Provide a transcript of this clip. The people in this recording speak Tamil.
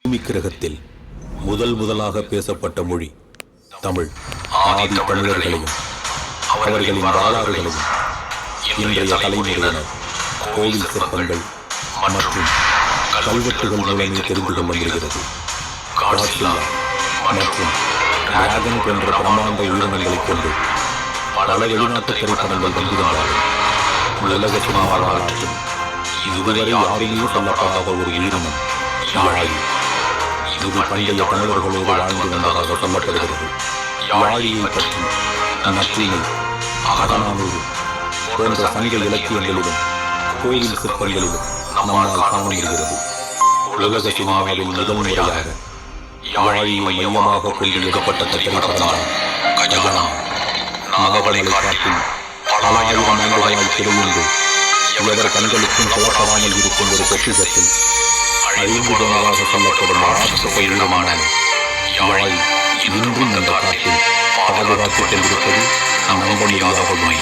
பூமி கிரகத்தில் முதலாக பேசப்பட்ட மொழி தமிழ். ஆதி தமிழர்களையும் அவர்களின் வரலாறுகளையும் இன்றைய தலைமுறையினர் கோவில் சிற்பங்கள் மற்றும் கல்வெட்டுகள் மூலமே தெரிந்து கொள்ள முடிகிறது. காட்சிலா மற்றும் டிராகன் போன்ற பிரம்மாண்ட உயிரினங்களைக் கொண்டு பல வெளிநாட்டு திரைப்படங்கள் வந்திருந்தாலும் உலக சினிமா வரலாற்றில் இதுவரை யாருமே சொல்லப்படாத ஒரு உயிரினம் யாழி. இது பண்டைய தமிழர்களோடு வாழ்ந்து வந்ததாக சொல்லப்படுகிறது. யாழியை பற்றி நற்றினை, அகநானூறு போன்ற சங்க இலக்கியங்களிலும் கோயில் சிற்பங்களிலும் நம்மால் காண முடிகிறது. உலக சினிமாவில் முதல் முறையாக யாழியை மையமாக கொண்டு எடுக்கப்பட்ட திரைப்படம் கஜானா. நாகமலை காட்டில் பல ஆயிரம் ஆண்டுகளாய் திரையுண்டு எவர் கண்களுக்கும் புலப்படாமல் இருக்கும் ஒரு பொக்கிஷத்தில் அழிந்து போனதாக சொல்லப்படும் ராட்சச உயிரினமான யாழி இன்றும் இந்த காட்டில் பாதுகாத்துக் கொண்டிருப்பது நம்ப முடியாத உண்மை.